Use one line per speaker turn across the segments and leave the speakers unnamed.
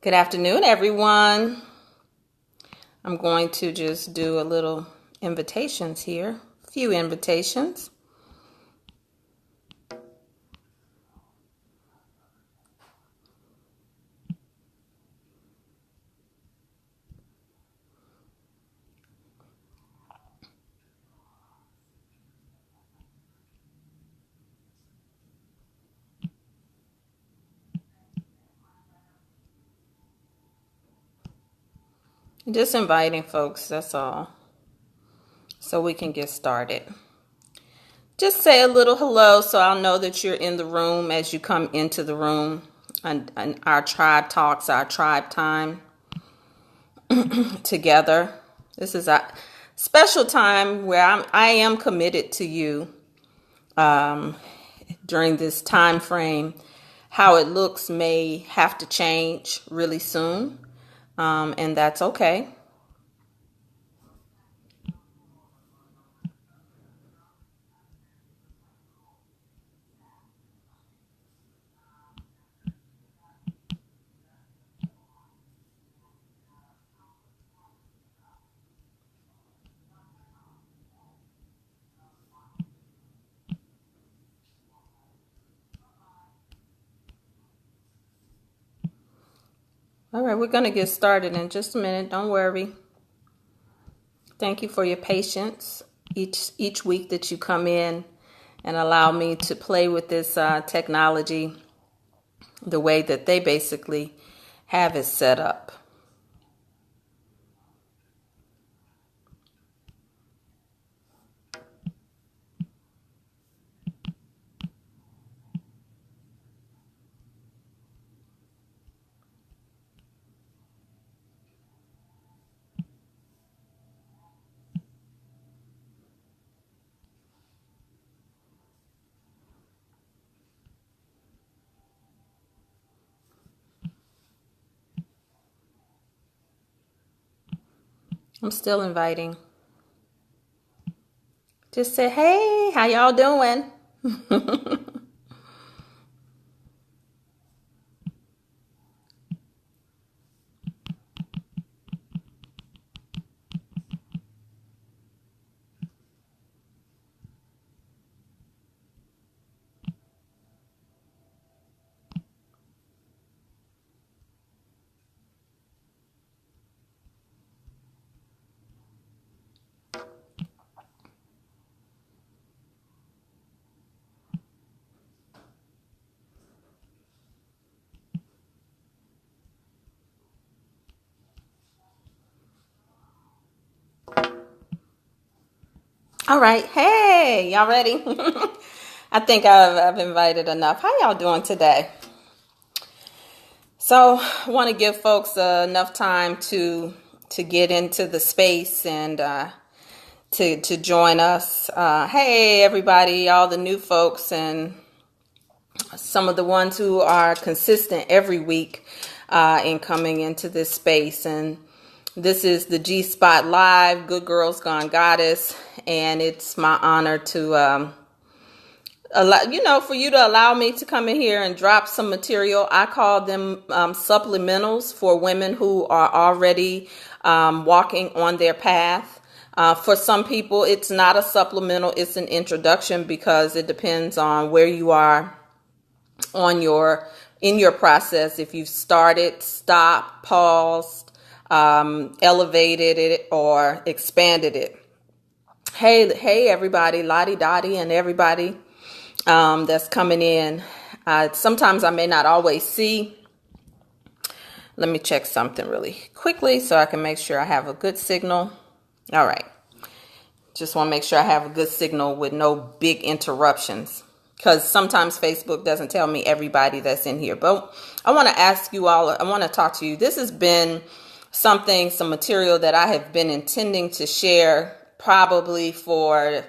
Good afternoon, everyone. I'm going to just do a little invitations here, a few invitations. Just inviting folks, that's all, so we can get started. Just say a little hello so I'll know that you're in the room as you come into the room. And our tribe talks, our tribe time together. This is a special time where I am committed to you during this time frame. How it looks may have to change really soon, and that's okay. All right, we're going to get started in just a minute. Don't worry. Thank you for your patience each week that you come in and allow me to play with this technology the way that they basically have it set up. I'm still inviting. Just say, hey, how y'all doing? All right. Hey, y'all ready? I think I've invited enough. How y'all doing today? So I want to give folks enough time to get into the space and to join us. Hey, everybody, all the new folks and some of the ones who are consistent every week in coming into this space. And this is the G Spot Live, Good Girls Gone Goddess, and it's my honor to for you to allow me to come in here and drop some material. I call them supplementals for women who are already walking on their path. For some people, it's not a supplemental, it's an introduction because it depends on where you are on in your process. If you've started, stopped, paused, elevated it, or expanded it. Hey, everybody, Lottie Dottie, and everybody that's coming in. Sometimes I may not always see. Let me check something really quickly so I can make sure I have a good signal. All right. Just want to make sure I have a good signal with no big interruptions, because sometimes Facebook doesn't tell me everybody that's in here. But I want to ask you all, I want to talk to you. This has been some material that I have been intending to share probably for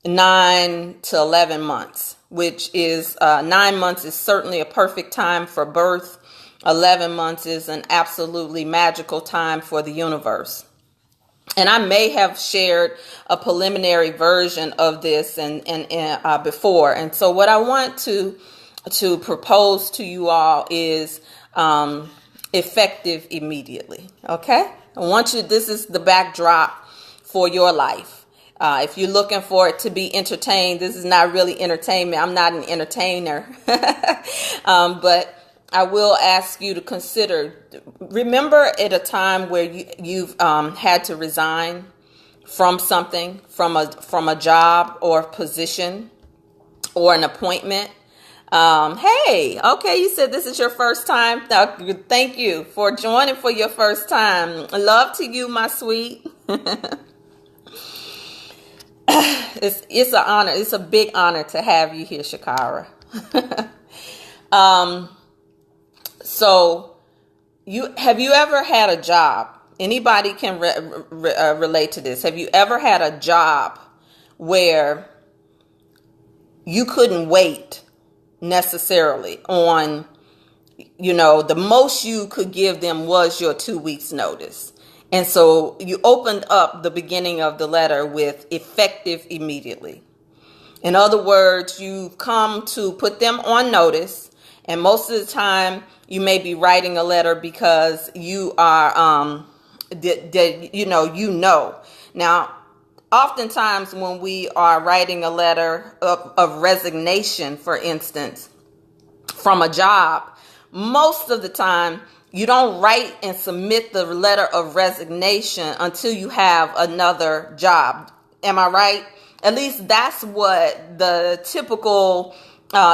9 to 11 months, which is 9 months is certainly a perfect time for birth. 11 months is an absolutely magical time for the universe. And I may have shared a preliminary version of this and before. And so what I want to propose to you all is effective immediately. Okay? I want you, this is the backdrop for your life. If you're looking for it to be entertained, this is not really entertainment. I'm not an entertainer. But I will ask you to consider, remember at a time where you've had to resign from something, from a job or position or an appointment. Hey, okay, you said this is your first time. Thank you for joining for your first time. Love to you, my sweet. It's an honor. It's a big honor to have you here, Shakara. So have you ever had a job? Anybody can relate to this. Have you ever had a job where you couldn't wait necessarily on, the most you could give them was your 2 weeks notice? And so you opened up the beginning of the letter with effective immediately. In other words, you've come to put them on notice. And most of the time you may be writing a letter because you are, Now, oftentimes when we are writing a letter of resignation, for instance, from a job, most of the time you don't write and submit the letter of resignation until you have another job. Am I right? At least that's what the typical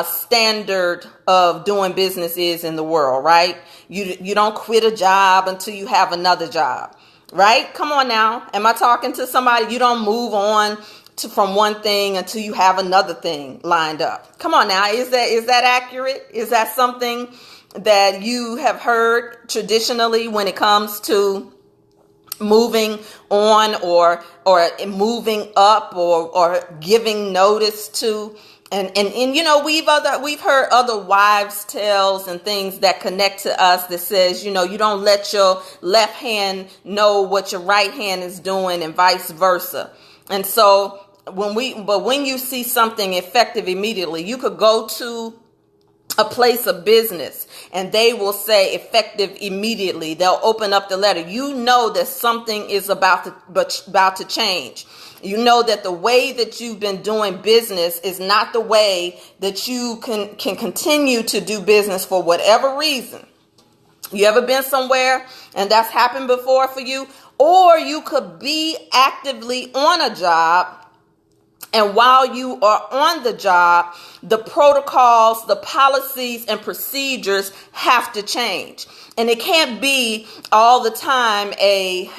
standard of doing business is in the world, right? You don't quit a job until you have another job, right? Come on now. Am I talking to somebody? You don't move on from one thing until you have another thing lined up. Come on now. Is that accurate? Is that something that you have heard traditionally when it comes to moving on or moving up or giving notice to? And we've heard other wives' tales and things that connect to us that says, you don't let your left hand know what your right hand is doing and vice versa. And so when you see something effective immediately, you could go to a place of business and they will say effective immediately. They'll open up the letter. You know that something is about to change. You know that the way that you've been doing business is not the way that you can continue to do business for whatever reason. You ever been somewhere and that's happened before for you? Or you could be actively on a job, and while you are on the job, the protocols, the policies, and procedures have to change. And it can't be all the time a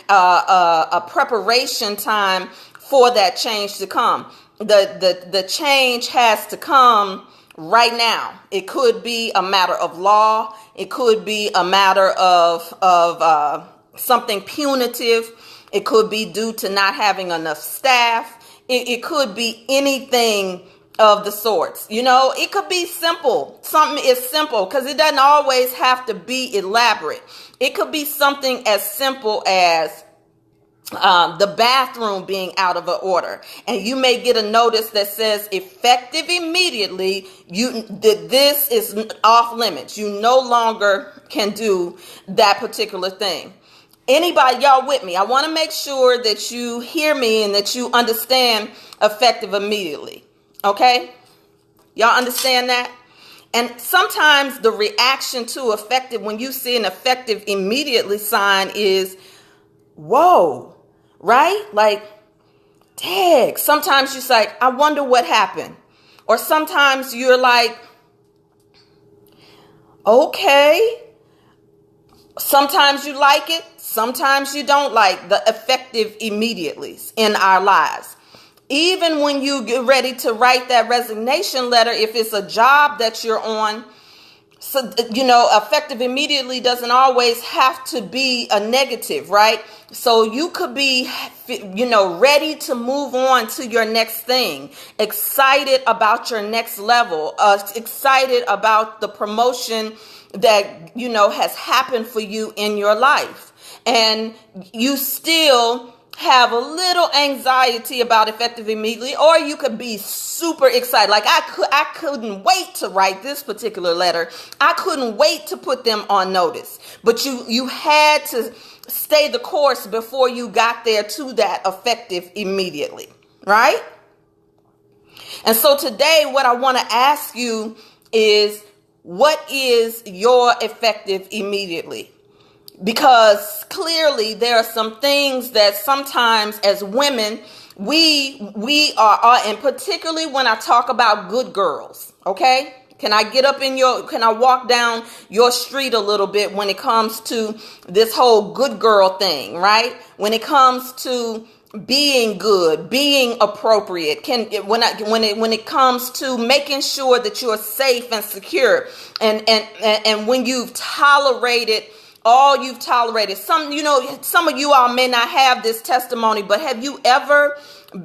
preparation time for that change to come. The change has to come right now. It could be a matter of law. It could be a matter of something punitive. It could be due to not having enough staff. It could be anything of the sorts. It could be simple. Something is simple because it doesn't always have to be elaborate. It could be something as simple as the bathroom being out of order. And you may get a notice that says effective immediately, this is off limits. You no longer can do that particular thing. Anybody, y'all with me? I want to make sure that you hear me and that you understand effective immediately. Okay? Y'all understand that? And sometimes the reaction to effective, when you see an effective immediately sign, is, whoa, right? Like, dang. Sometimes you're like, I wonder what happened. Or sometimes you're like, okay. Sometimes you like it. Sometimes you don't like the effective immediatelys in our lives. Even when you get ready to write that resignation letter, if it's a job that you're on, so, effective immediately doesn't always have to be a negative, right? So you could be, ready to move on to your next thing, excited about your next level, excited about the promotion that, has happened for you in your life. And you still have a little anxiety about effective immediately, or you could be super excited. Like I couldn't wait to write this particular letter. I couldn't wait to put them on notice. But you had to stay the course before you got there to that effective immediately, right? And so today what I want to ask you is, what is your effective immediately? Because clearly there are some things that sometimes as women we are, and particularly when I talk about good girls, okay? Can I walk down your street a little bit when it comes to this whole good girl thing, right? When it comes to being good, being appropriate, when it comes to making sure that you're safe and secure, and when you've tolerated all you've tolerated. Some of you all may not have this testimony, but have you ever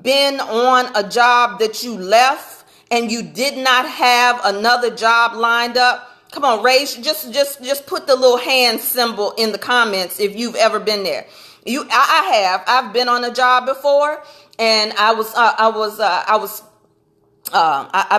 been on a job that you left and you did not have another job lined up? Come on, just put the little hand symbol in the comments if you've ever been there. I've been on a job before, and I've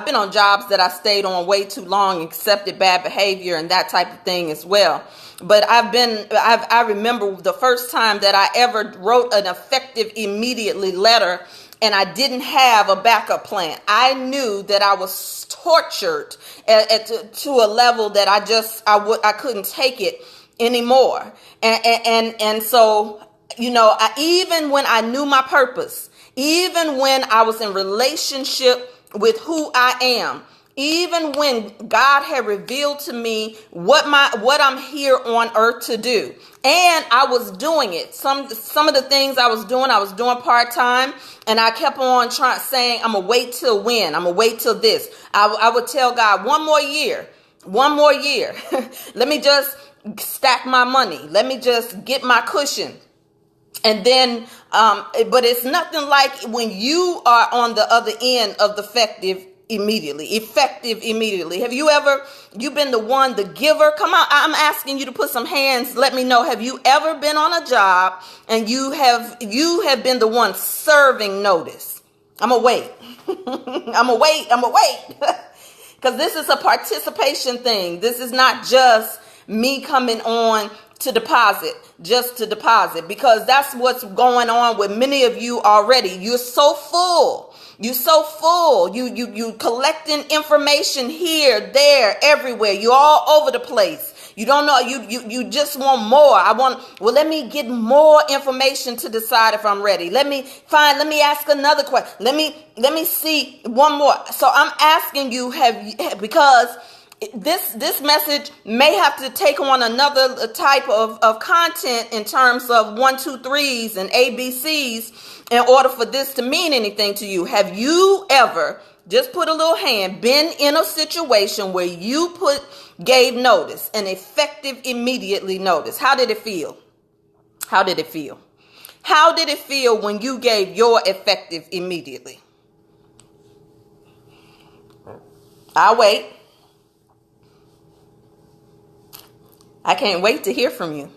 been on jobs that I stayed on way too long, accepted bad behavior and that type of thing as well. But I remember the first time that I ever wrote an effective immediately letter, and I didn't have a backup plan. I knew that I was tortured to a level that I couldn't take it anymore. And so, even when I knew my purpose, even when I was in relationship with who I am, even when God had revealed to me what I'm here on earth to do, and I was doing it. Some of the things I was doing part-time, and I kept on saying, I'm gonna wait till when? I'm gonna wait till this. I would tell God, one more year. Let me just stack my money. Let me just get my cushion. And then, but it's nothing like when you are on the other end of the effective immediately. Have you been the giver? Come on, I'm asking you to put some hands. Let me know. Have you ever been on a job and you have been the one serving notice? I'm gonna wait. I'm gonna wait. Because this is a participation thing. This is not just me coming on to deposit, just to deposit, because that's what's going on with many of you already. You're so full. You collecting information here, there, everywhere. You're all over the place. You don't know. You just want more. Let me get more information to decide if I'm ready. Let me ask another question. Let me see one more. So I'm asking you, because this message may have to take on another type of content in terms of 1, 2, 3s and ABCs in order for this to mean anything to you. Have you ever, just put a little hand, been in a situation where you gave notice, an effective immediately notice? How did it feel? How did it feel? How did it feel when you gave your effective immediately? I'll wait. I can't wait to hear from you.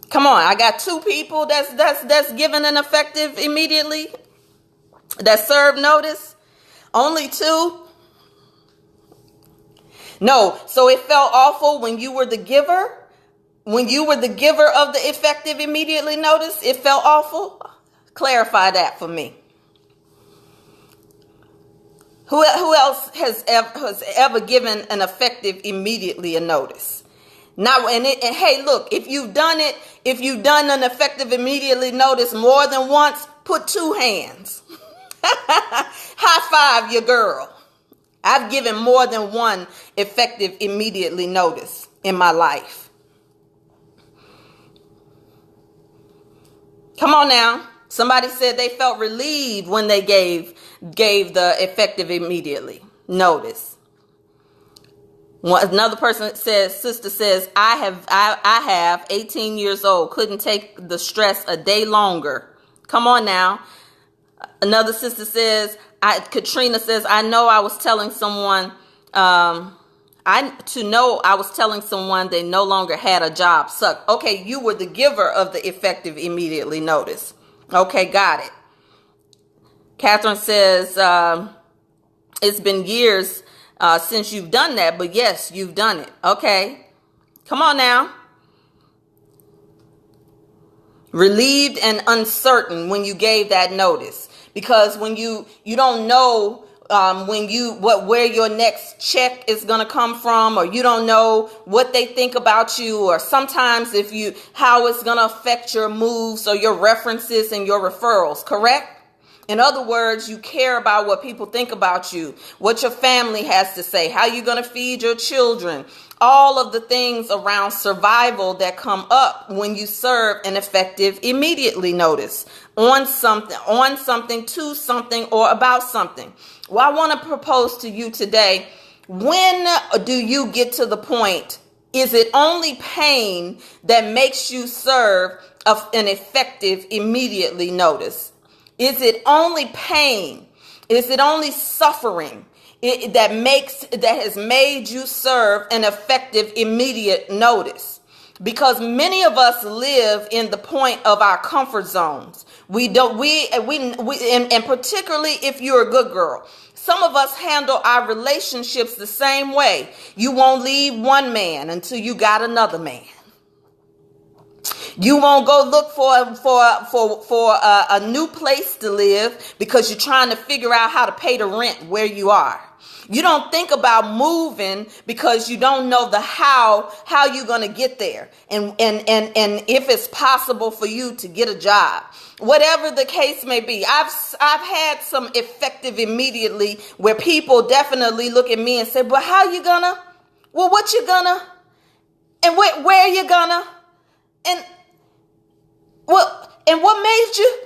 Come on, I got 2 people that's given an effective immediately, that served notice. Only 2. No, so it felt awful when you were the giver. When you were the giver of the effective immediately notice, it felt awful. Clarify that for me. Who else has ever given an effective immediately a notice? Now, and hey, look, if you've done an effective immediately notice more than once, put 2 hands. High five your girl. I've given more than one effective immediately notice in my life. Come on now. Somebody said they felt relieved when they gave the effective immediately notice. Another person says, sister says, I have 18 years old, couldn't take the stress a day longer. Come on now. Another sister says, Katrina says, I know I was telling someone, I was telling someone they no longer had a job. Suck. Okay, you were the giver of the effective immediately notice. Okay, got it. Catherine says, it's been years since you've done that, but yes, you've done it. Okay. Come on now. Relieved and uncertain when you gave that notice, because when you don't know where your next check is going to come from, or you don't know what they think about you, or sometimes how it's going to affect your moves or your references and your referrals. Correct? In other words, you care about what people think about you, what your family has to say, how you're going to feed your children, all of the things around survival that come up when you serve an effective immediately notice on something, to something, or about something. Well, I want to propose to you today, when do you get to the point? Is it only pain that makes you serve an effective immediately notice? Is it only pain? Is it only suffering that has made you serve an effective immediate notice? Because many of us live in the point of our comfort zones. And particularly if you're a good girl. Some of us handle our relationships the same way. You won't leave one man until you got another man. You won't go look for a new place to live because you're trying to figure out how to pay the rent where you are. You don't think about moving because you don't know the how you're going to get there, and if it's possible for you to get a job. Whatever the case may be, I've had some effective immediately where people definitely look at me and say, "Well, how you gonna? Well, what you gonna? And where you gonna? And what made you?"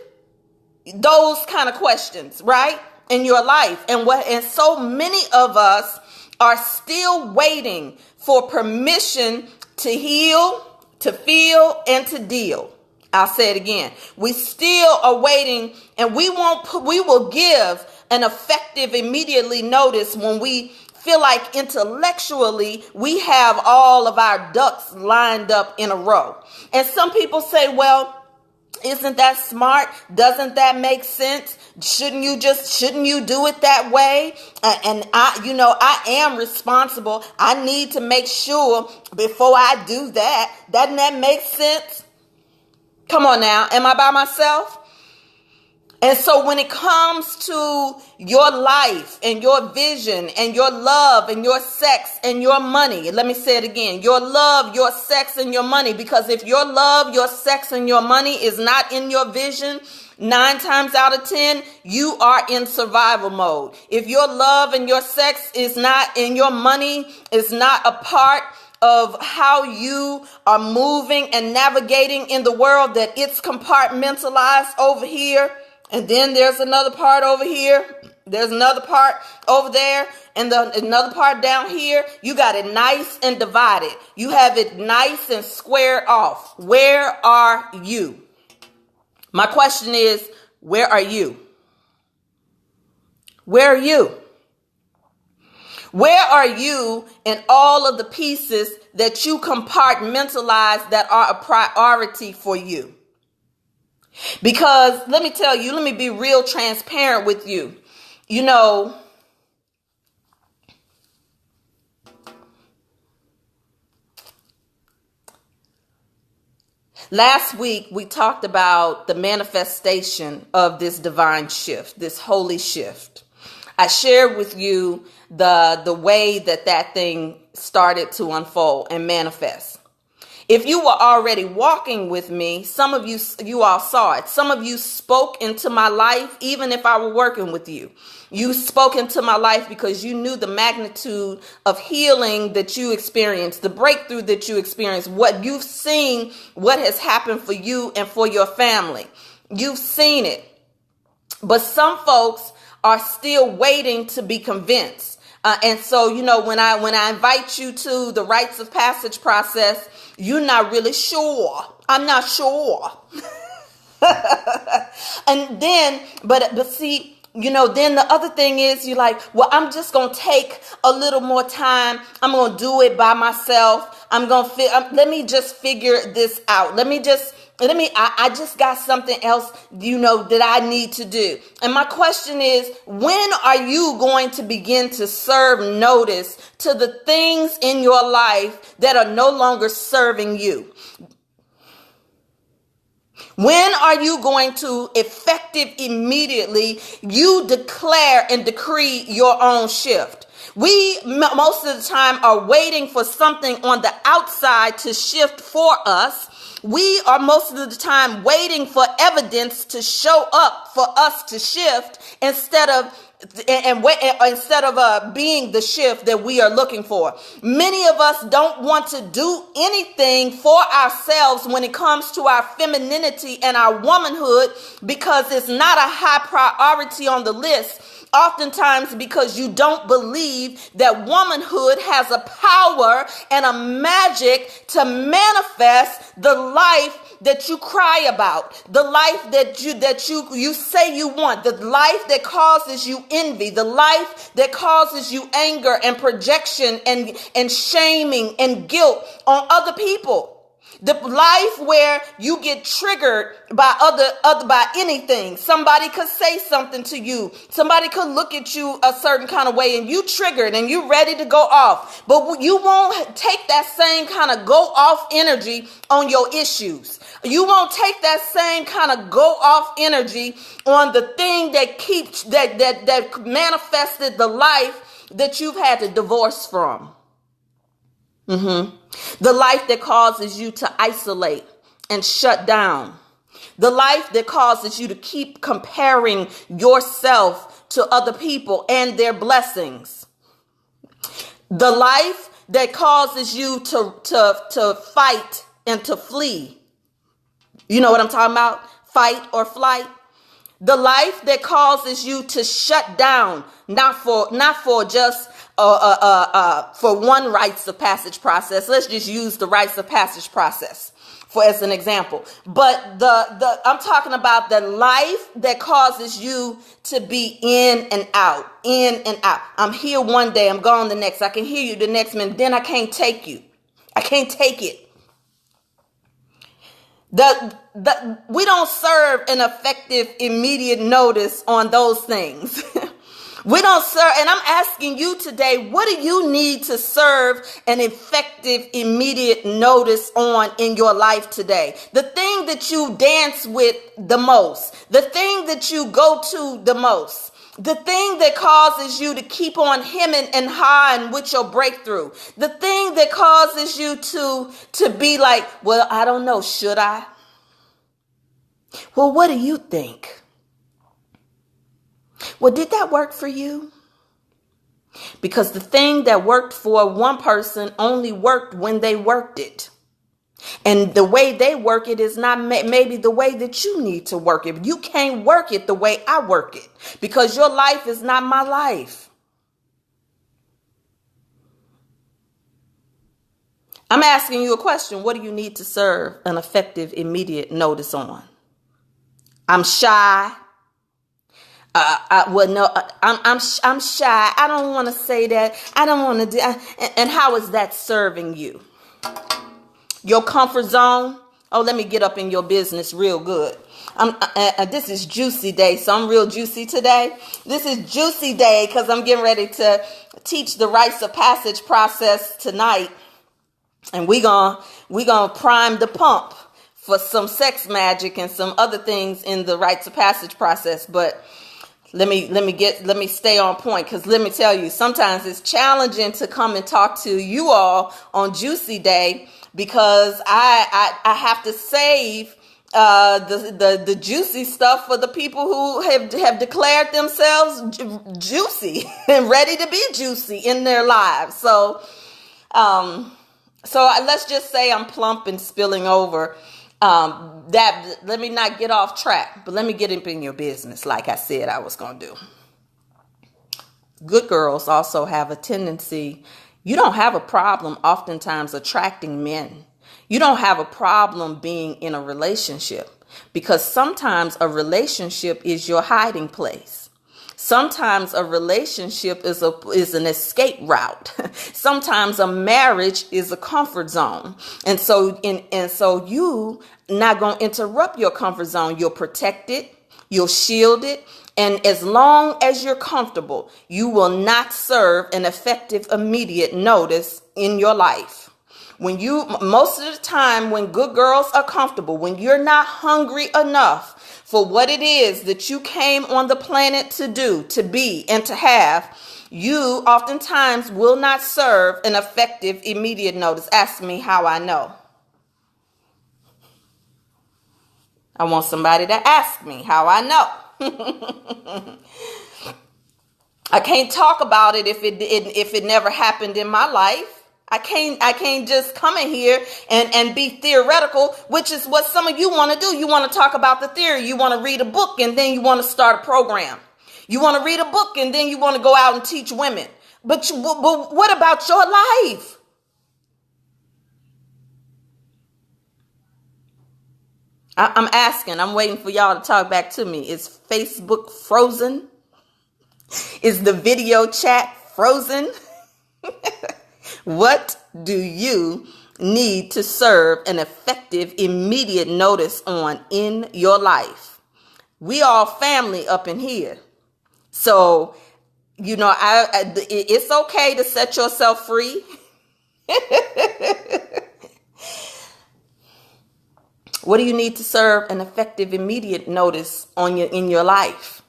Those kind of questions, right? In your life. And so many of us are still waiting for permission to heal, to feel, and to deal. I'll say it again. We still are waiting, and we will give an effective immediately notice when we feel like intellectually we have all of our ducks lined up in a row. And some people say, "Well, isn't that smart? Doesn't that make sense? Shouldn't you do it that way? And I am responsible. I need to make sure before I do that. Doesn't that make sense?" Come on now. Am I by myself? And so when it comes to your life and your vision and your love and your sex and your money, let me say it again, your love, your sex, and your money, because if your love, your sex, and your money is not in your vision, 9 times out of 10, you are in survival mode. If your love and your sex is not in your money, is not a part of how you are moving and navigating in the world, that it's compartmentalized over here, and then there's another part over here, there's another part over there, and another part down here. You got it nice and divided. You have it nice and squared off. Where are you? My question is, where are you? Where are you? Where are you in all of the pieces that you compartmentalize that are a priority for you? Because let me tell you, let me be real transparent with you. Last week, we talked about the manifestation of this divine shift, this holy shift. I shared with you the way that thing started to unfold and manifest. If you were already walking with me, some of you all saw it. Some of you spoke into my life, even if I were working with you. You spoke into my life because you knew the magnitude of healing that you experienced, the breakthrough that you experienced, what you've seen, what has happened for you and for your family. You've seen it. But some folks are still waiting to be convinced. And so, when I invite you to the rites of passage process, you're not really sure. I'm not sure. And then, but see, then the other thing is you're like, well, I'm just going to take a little more time. I'm going to do it by myself. Let me just figure this out. Let me just I just got something else, that I need to do. And my question is, when are you going to begin to serve notice to the things in your life that are no longer serving you? When are you going to effective immediately, you declare and decree your own shift? We most of the time are waiting for something on the outside to shift for us. We are most of the time waiting for evidence to show up for us to shift instead of being the shift that we are looking for. Many of us don't want to do anything for ourselves when it comes to our femininity and our womanhood because it's not a high priority on the list. Oftentimes because you don't believe that womanhood has a power and a magic to manifest the life that you cry about, the life that you say you want, the life that causes you envy, the life that causes you anger and projection and shaming and guilt on other people. The life where you get triggered by anything. Somebody could say something to you. Somebody could look at you a certain kind of way and you triggered and you ready to go off. But you won't take that same kind of go off energy on your issues. You won't take that same kind of go off energy on the thing that manifested the life that you've had to divorce from. The life that causes you to isolate and shut down. The life that causes you to keep comparing yourself to other people and their blessings. The life that causes you to fight and to flee. You know what I'm talking about? Fight or flight. The life that causes you to shut down, not for just for one rites of passage process. Let's just use the rites of passage process as an example. But I'm talking about the life that causes you to be in and out, in and out. I'm here one day, I'm gone the next. I can hear you the next minute, then I can't take you. I can't take it. We don't serve an effective immediate notice on those things. We don't serve. And I'm asking you today, what do you need to serve an effective immediate notice on in your life today? The thing that you dance with the most, the thing that you go to the most, the thing that causes you to keep on hemming and hawing with your breakthrough, the thing that causes you to be like, well, I don't know, should I? Well, what do you think? Well, did that work for you? Because the thing that worked for one person only worked when they worked it. And the way they work it is not maybe the way that you need to work it. You can't work it the way I work it because your life is not my life. I'm asking you a question. What do you need to serve an effective immediate notice on? I'm shy. I'm shy. I don't want to say that. I don't want to do. And how is that serving you? Your comfort zone. Oh, let me get up in your business real good. This is juicy day, so I'm real juicy today. This is juicy day because I'm getting ready to teach the rites of passage process tonight, and we gonna prime the pump for some sex magic and some other things in the rites of passage process. But let me stay on point, because let me tell you, sometimes it's challenging to come and talk to you all on Juicy Day because I have to save the juicy stuff for the people who have declared themselves juicy and ready to be juicy in their lives. So let's just say I'm plump and spilling over. Let me not get off track, but let me get up in your business like I said I was going to do. Good girls also have a tendency. You don't have a problem oftentimes attracting men. You don't have a problem being in a relationship because sometimes a relationship is your hiding place. Sometimes a relationship is an escape route. Sometimes a marriage is a comfort zone. And so you not going to interrupt your comfort zone. You'll protect it. You'll shield it. And as long as you're comfortable, you will not serve an effective immediate notice in your life. Most of the time, when good girls are comfortable, when you're not hungry enough for what it is that you came on the planet to do, to be, and to have, you oftentimes will not serve an effective immediate notice. Ask me how I know. I want somebody to ask me how I know. I can't talk about it if it never happened in my life. I can't just come in here and be theoretical, which is what some of you want to do. You want to talk about the theory. You want to read a book and then you want to start a program. You want to read a book and then you want to go out and teach women. But what about your life? I'm asking. I'm waiting for y'all to talk back to me. Is Facebook frozen? Is the video chat frozen? What do you need to serve an effective immediate notice on in your life? We all family up in here. So, it's okay to set yourself free. What do you need to serve an effective immediate notice in your life?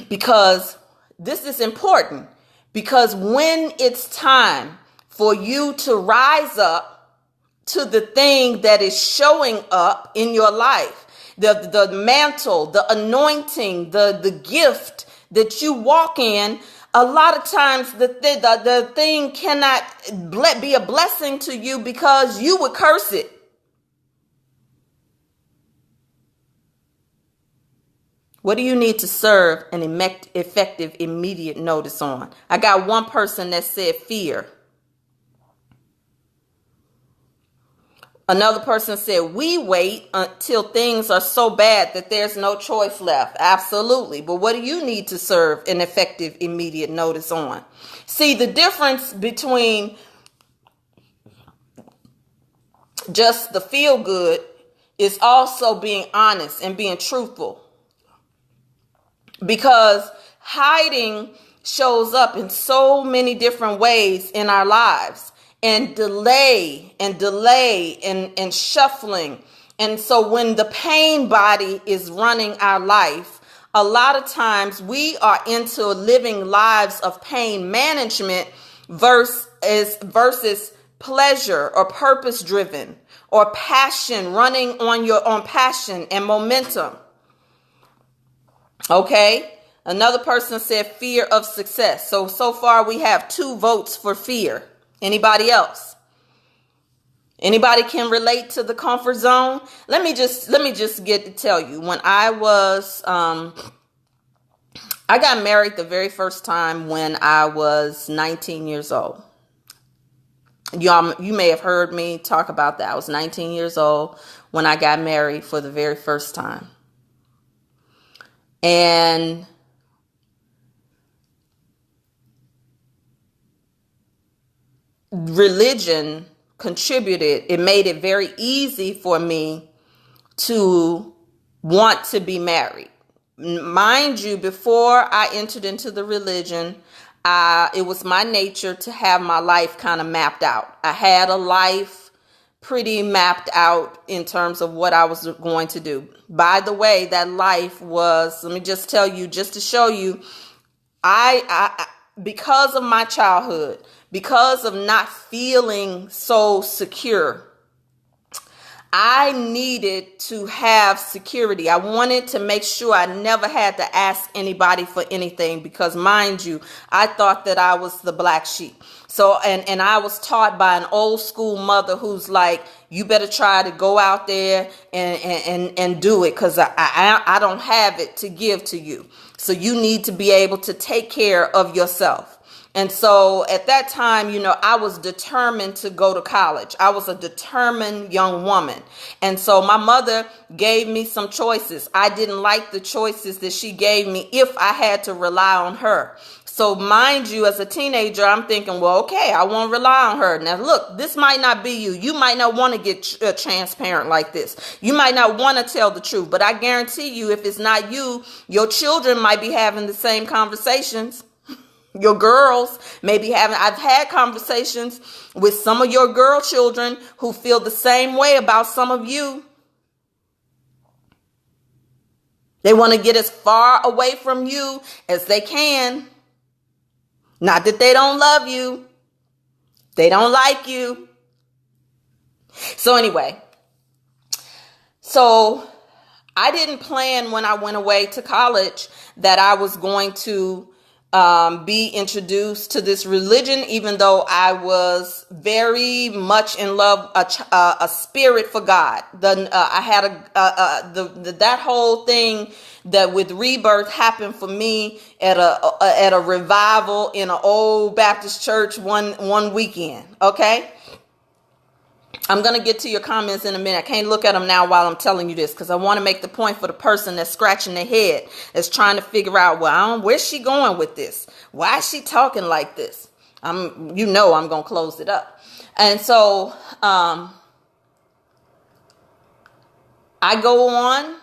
Because this is important. Because when it's time for you to rise up to the thing that is showing up in your life, the mantle, the anointing, the gift that you walk in, a lot of times the thing cannot be a blessing to you because you would curse it. What do you need to serve an effective immediate notice on? I got one person that said fear. Another person said, we wait until things are so bad that there's no choice left. Absolutely. But what do you need to serve an effective immediate notice on? See, the difference between just the feel good is also being honest and being truthful. Because hiding shows up in so many different ways in our lives, and delay and shuffling. And so when the pain body is running our life, a lot of times we are into living lives of pain management versus pleasure or purpose driven or passion, running on your own passion and momentum. Okay. Another person said fear of success. So far we have 2 votes for fear. Anybody else? Anybody can relate to the comfort zone? Let me just get to tell you, when I got married the very first time when I was 19 years old. You may have heard me talk about that. I was 19 years old when I got married for the very first time. And religion contributed. It made it very easy for me to want to be married. Mind you, before I entered into the religion, it was my nature to have my life kind of mapped out. I had a life pretty mapped out in terms of what I was going to do. By the way, that life was, let me just tell you, just to show you, I because of my childhood, because of not feeling so secure, I needed to have security. I wanted to make sure I never had to ask anybody for anything because, mind you, I thought that I was the black sheep. So, and I was taught by an old school mother who's like, you better try to go out there and do it because I don't have it to give to you. So you need to be able to take care of yourself. And so at that time, I was determined to go to college. I was a determined young woman. And so my mother gave me some choices. I didn't like the choices that she gave me if I had to rely on her. So mind you, as a teenager, I'm thinking, well, okay, I won't rely on her. Now, look, this might not be you. You might not want to get transparent like this. You might not want to tell the truth. But I guarantee you, if it's not you, your children might be having the same conversations. Your girls may be having, I've had conversations with some of your girl children who feel the same way about some of you. They want to get as far away from you as they can. Not that they don't love you. They don't like you. So anyway, so I didn't plan when I went away to college that I was going to be introduced to this religion, even though I was very much in love, a spirit for God. I had that whole thing that with rebirth happened for me at a revival in an old Baptist church one weekend. Okay. I'm going to get to your comments in a minute. I can't look at them now while I'm telling you this because I want to make the point for the person that's scratching their head, that's trying to figure out, well, where's she going with this? Why is she talking like this? I'm going to close it up. And so I go on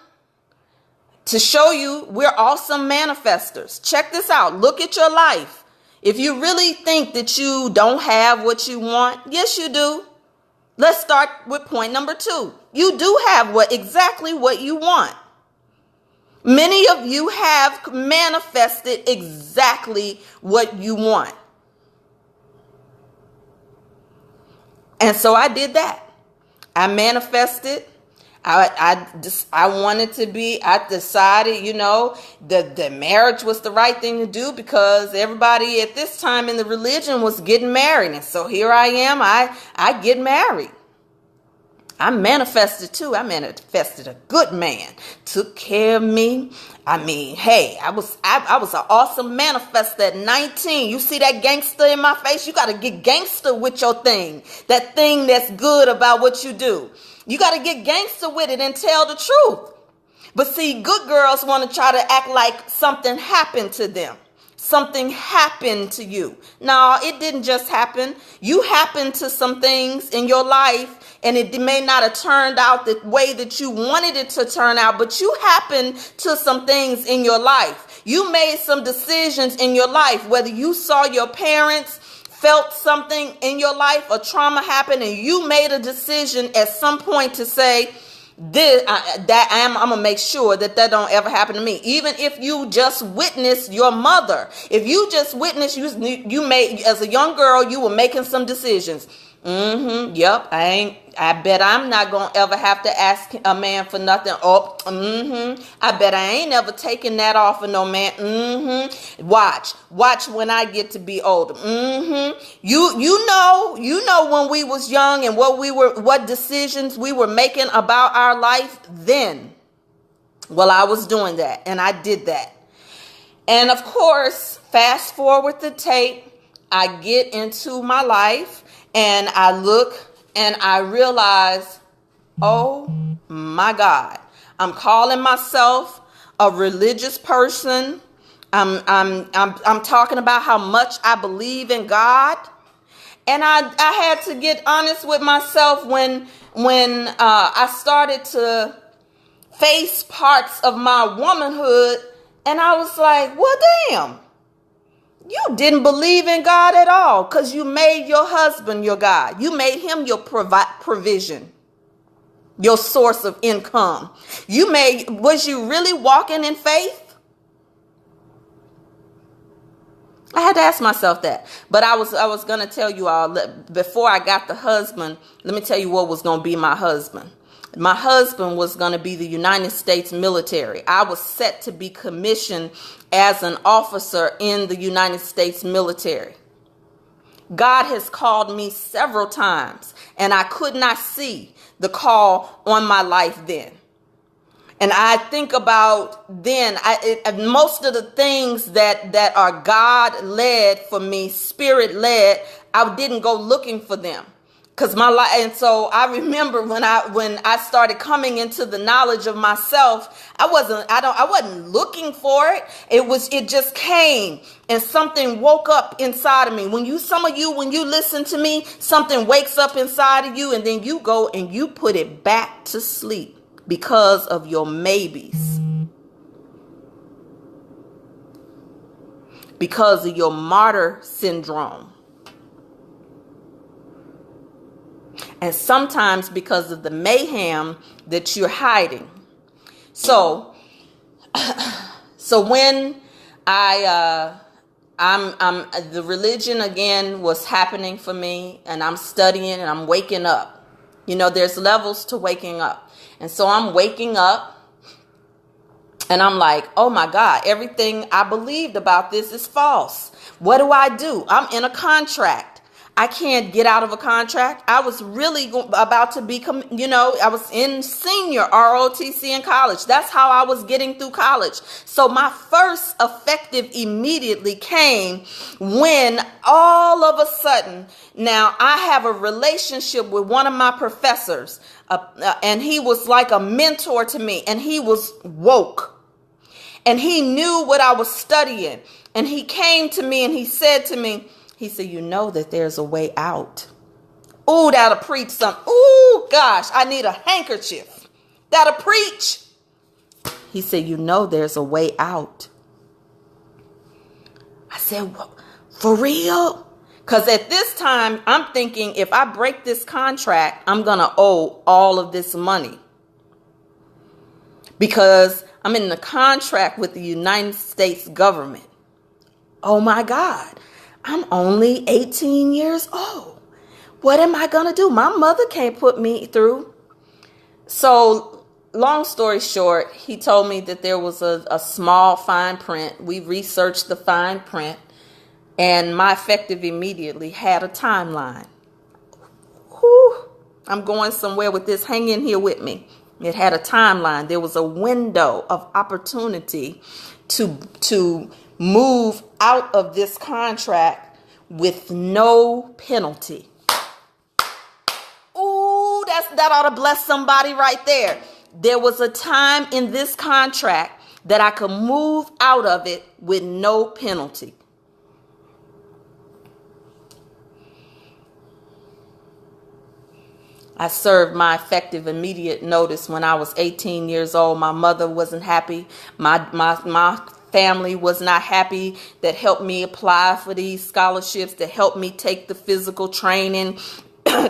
to show you we're awesome manifestors. Check this out. Look at your life. If you really think that you don't have what you want, yes, you do. Let's start with point number 2. You do have exactly what you want. Many of you have manifested exactly what you want. And so I did that. I manifested. I decided, the marriage was the right thing to do because everybody at this time in the religion was getting married. And so here I am, I get married. I manifested too. I manifested a good man, took care of me. I mean, hey, I was an awesome manifester at 19. You see that gangster in my face? You got to get gangster with your thing. That thing that's good about what you do. You got to get gangster with it and tell the truth. But see, good girls want to try to act like something happened to them. Something happened to you. No, it didn't just happen. You happened to some things in your life, and it may not have turned out the way that you wanted it to turn out, but you happened to some things in your life. You made some decisions in your life, whether you saw your parents, felt something in your life, a trauma happened, and you made a decision at some point to say, I'm gonna make sure that don't ever happen to me. Even if you just witnessed your mother, if you just witnessed you made, as a young girl, you were making some decisions. Yep. I bet I'm not gonna ever have to ask a man for nothing. I bet I ain't ever taken that off of no man. Watch when I get to be older. You know when we was young and what decisions we were making about our life then. Well, I was doing that and I did that. And of course, fast forward the tape, I get into my life and I look and I realize, oh my God, I'm calling myself a religious person. I'm talking about how much I believe in God. And I had to get honest with myself when I started to face parts of my womanhood. And I was like, well, damn. You didn't believe in God at all because you made your husband your God. You made him your provision, your source of income. Was you really walking in faith? I had to ask myself that. But I was going to tell you all, before I got the husband, let me tell you what was going to be my husband. My husband was going to be the United States military. I was set to be commissioned as an officer in the United States military. God has called me several times, and I could not see the call on my life then. And I think about then, most of the things that are God led for me, spirit led, I didn't go looking for them. Cause my life, and so I remember when I started coming into the knowledge of myself, I wasn't looking for it. It just came, and something woke up inside of me. When you listen to me, something wakes up inside of you, and then you go and you put it back to sleep because of your maybes, because of your martyr syndrome. And sometimes because of the mayhem that you're hiding. So when I'm the religion again was happening for me, and I'm studying and I'm waking up. There's levels to waking up. And so I'm waking up and I'm like, oh my God, everything I believed about this is false. What do? I'm in a contract. I can't get out of a contract. I was really about to become, I was in senior ROTC in college. That's how I was getting through college. So my first effective immediately came when all of a sudden, now I have a relationship with one of my professors, and he was like a mentor to me, and he was woke. And he knew what I was studying. And he came to me and he said to me, he said, that there's a way out. Ooh, that'll preach something. Ooh, gosh, I need a handkerchief. That'll preach. He said, there's a way out. I said, well, for real? Because at this time, I'm thinking if I break this contract, I'm going to owe all of this money. Because I'm in the contract with the United States government. Oh my God. I'm only 18 years old. What am I going to do? My mother can't put me through. So long story short, he told me that there was a small fine print. We researched the fine print, and my effective immediately had a timeline. Whew, I'm going somewhere with this. Hang in here with me. It had a timeline. There was a window of opportunity to move out of this contract with no penalty. Ooh, that ought to bless somebody right there. There was a time in this contract that I could move out of it with no penalty. I served my effective immediate notice when I was 18 years old. My mother wasn't happy. My family was not happy that helped me apply for these scholarships, that helped me take the physical training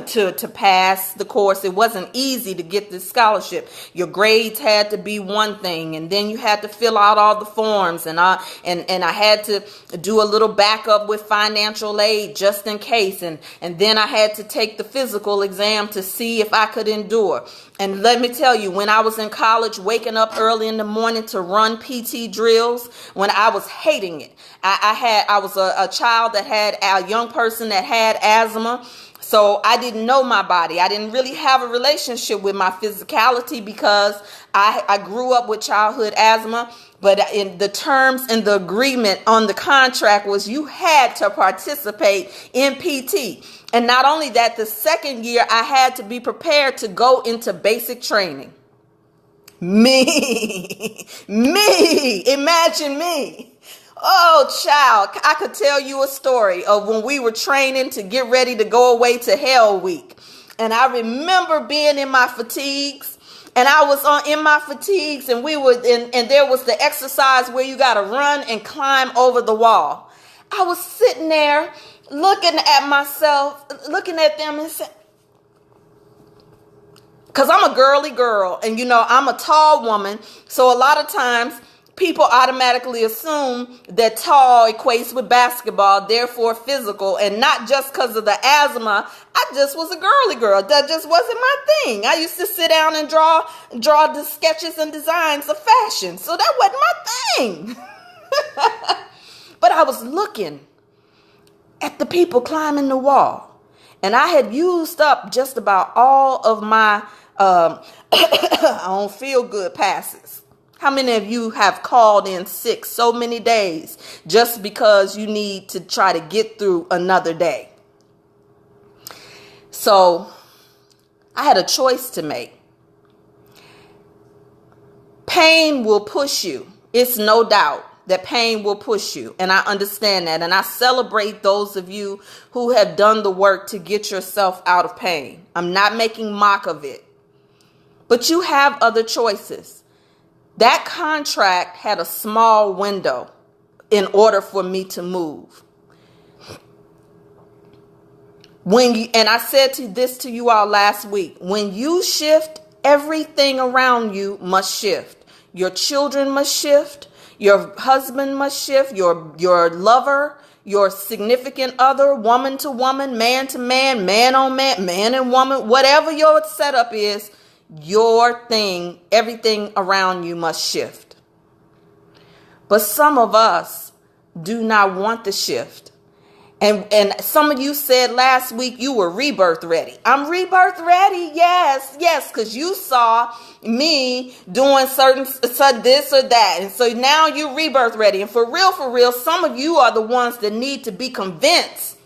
to pass the course. It wasn't easy to get this scholarship. Your grades had to be one thing, and then you had to fill out all the forms, and I had to do a little backup with financial aid just in case, and then I had to take the physical exam to see if I could endure. And let me tell you, when I was in college, waking up early in the morning to run PT drills, when I was hating it, I was a child that had a young person that had asthma. So I didn't know my body. I didn't really have a relationship with my physicality because I grew up with childhood asthma. But in the terms and the agreement on the contract was you had to participate in PT. And not only that, the second year I had to be prepared to go into basic training. Me, imagine me. Oh, child, I could tell you a story of when we were training to get ready to go away to Hell Week. And I remember being in my fatigues, and I was in my fatigues, and and there was the exercise where you got to run and climb over the wall. I was sitting there looking at myself, looking at them and saying, because I'm a girly girl, and I'm a tall woman. So a lot of times people automatically assume that tall equates with basketball, therefore physical, and not just because of the asthma. I just was a girly girl. That just wasn't my thing. I used to sit down and draw the sketches and designs of fashion. So that wasn't my thing. But I was looking at the people climbing the wall, and I had used up just about all of my I don't feel good passes. How many of you have called in sick so many days just because you need to try to get through another day? So I had a choice to make. Pain will push you. It's no doubt that pain will push you. And I understand that. And I celebrate those of you who have done the work to get yourself out of pain. I'm not making mock of it. But you have other choices. That contract had a small window in order for me to move. And I said this to you all last week, when you shift, everything around you must shift. Your children must shift. Your husband must shift. Your lover, your significant other, woman to woman, man to man, man on man, man and woman, whatever your setup is, your thing, everything around you must shift. But some of us do not want the shift. And some of you said last week you were rebirth ready. I'm rebirth ready. Yes, because you saw me doing certain this or that. And so now you're rebirth ready. And for real, some of you are the ones that need to be convinced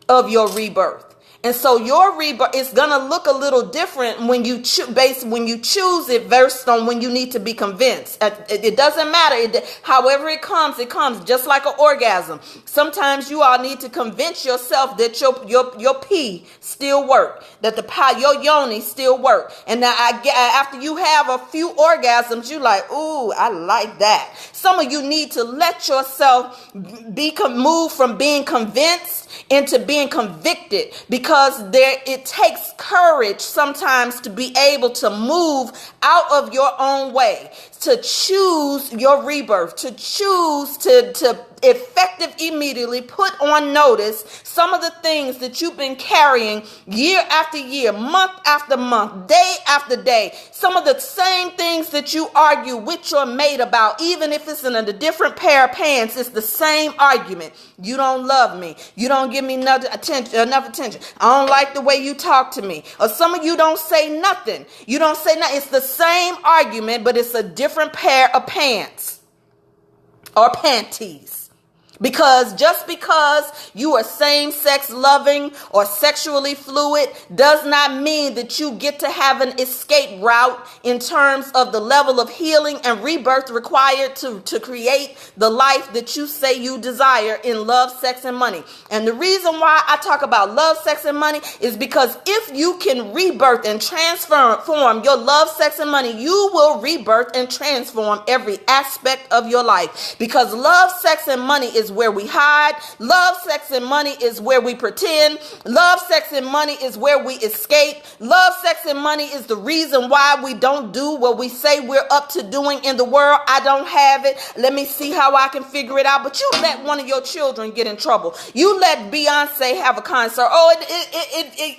of your rebirth. And so your rebirth is going to look a little different when you choose it versus on when you need to be convinced. It doesn't matter. However it comes just like an orgasm. Sometimes you all need to convince yourself that your pee still work, that your yoni still work. And now after you have a few orgasms, you like, ooh, I like that. Some of you need to let yourself move from being convinced into being convicted, because it takes courage sometimes to be able to move out of your own way, to choose your rebirth, to choose to effective immediately put on notice some of the things that you've been carrying year after year, month after month, day after day. Some of the same things that you argue with your mate about, even if it's in a different pair of pants, it's the same argument. You don't love me. You don't give me enough attention. I don't like the way you talk to me. Or some of you don't say nothing. You don't say nothing. It's the same argument, but it's a different pair of pants or panties. Because just because you are same-sex loving or sexually fluid does not mean that you get to have an escape route in terms of the level of healing and rebirth required to create the life that you say you desire in love, sex, and money. And the reason why I talk about love, sex, and money is because if you can rebirth and transform your love, sex, and money, you will rebirth and transform every aspect of your life. Because love, sex, and money is where we hide. Love, sex, and money is where we pretend. Love, sex, and money is where we escape. Love, sex, and money is the reason why we don't do what we say we're up to doing in the world. I don't have it. Let me see how I can figure it out. But you let one of your children get in trouble. You let Beyonce have a concert. Oh,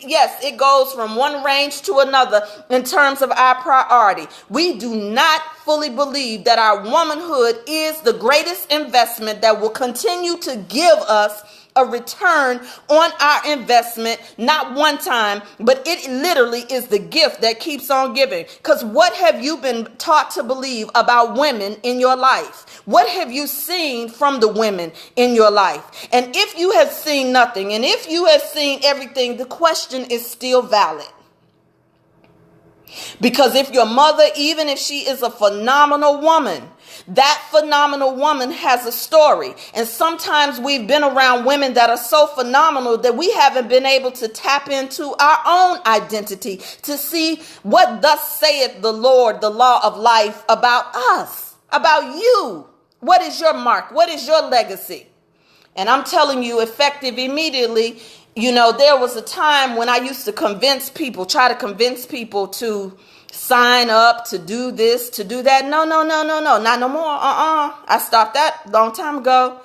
yes, it goes from one range to another in terms of our priority. We do not fully believe that our womanhood is the greatest investment that will continue to give us a return on our investment, not one time, but it literally is the gift that keeps on giving. Because what have you been taught to believe about women in your life? What have you seen from the women in your life? And if you have seen nothing, and if you have seen everything, the question is still valid. Because if your mother, even if she is a phenomenal woman, that phenomenal woman has a story. And sometimes we've been around women that are so phenomenal that we haven't been able to tap into our own identity to see what thus saith the Lord, the law of life, about us, about you. What is your mark? What is your legacy? And I'm telling you, effective immediately. You know, there was a time when I used to try to convince people to sign up, to do this, to do that. No, not no more. I stopped that a long time ago.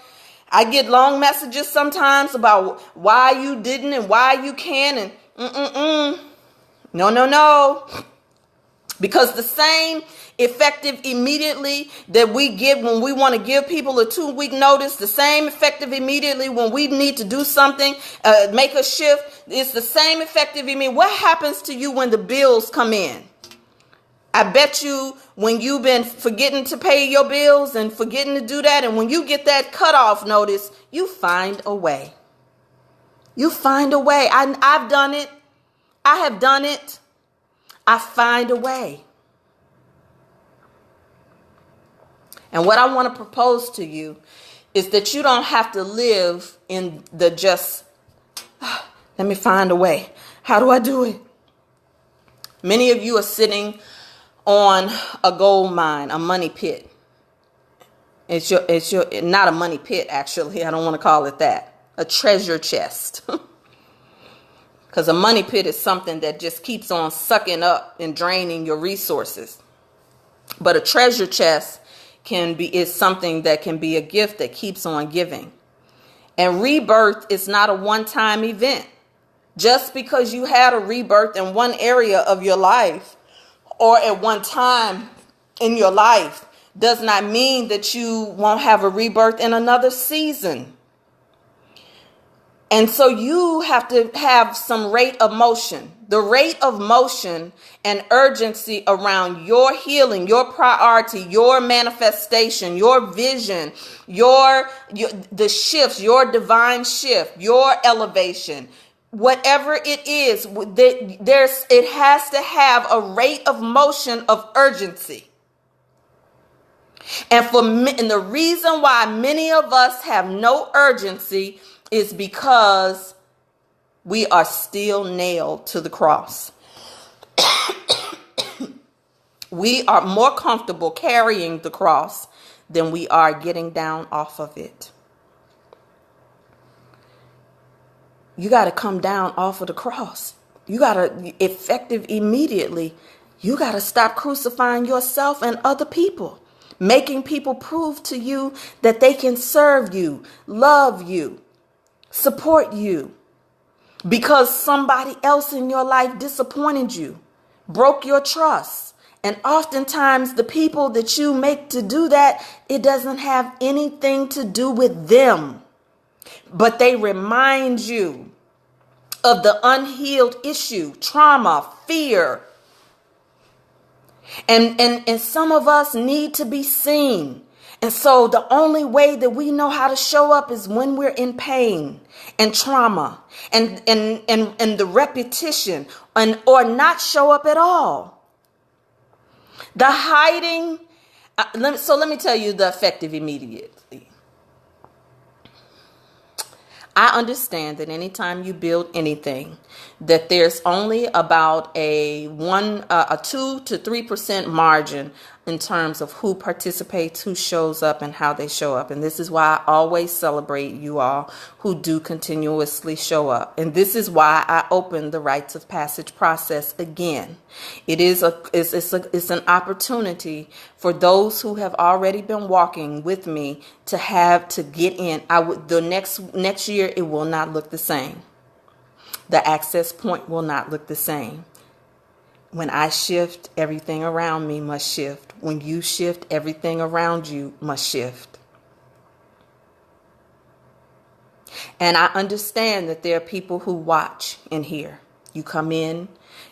I get long messages sometimes about why you didn't and why you can and No. Because the same effective immediately that we give when we want to give people a 2-week notice, the same effective immediately when we need to do something, make a shift, it's the same effective immediately. What happens to you when the bills come in? I bet you when you've been forgetting to pay your bills and forgetting to do that, and when you get that cutoff notice, you find a way. You find a way. I've done it. I have done it. I find a way. And what I want to propose to you is that you don't have to live in the just, let me find a way. How do I do it? Many of you are sitting on a gold mine, a money pit. It's your not a money pit, actually. I don't want to call it that. A treasure chest. Because a money pit is something that just keeps on sucking up and draining your resources. But a treasure chest is something that can be a gift that keeps on giving. And rebirth is not a one-time event. Just because you had a rebirth in one area of your life or at one time in your life does not mean that you won't have a rebirth in another season. And so you have to have some rate of motion. The rate of motion and urgency around your healing, your priority, your manifestation, your vision, the shifts, your divine shift, your elevation, whatever it is, it has to have a rate of motion of urgency. And the reason why many of us have no urgency is because we are still nailed to the cross. We are more comfortable carrying the cross than we are getting down off of it. You got to come down off of the cross. You got to effective immediately. You got to stop crucifying yourself and other people, making people prove to you that they can serve you, love you, support you, because somebody else in your life disappointed you, broke your trust. And oftentimes the people that you make to do that, it doesn't have anything to do with them, but they remind you of the unhealed issue, trauma, fear. And some of us need to be seen. And so the only way that we know how to show up is when we're in pain and trauma and the repetition or not show up at all. The hiding. Let me tell you the effective immediately. I understand that anytime you build anything, that there's only about a 2 to 3% margin in terms of who participates, who shows up, and how they show up. And this is why I always celebrate you all who do continuously show up. And this is why I open the rites of passage process again. It's an opportunity for those who have already been walking with me to get in. The next year it will not look the same. The access point will not look the same. When I shift, everything around me must shift. When you shift, everything around you must shift. And I understand that there are people who watch and hear. You come in,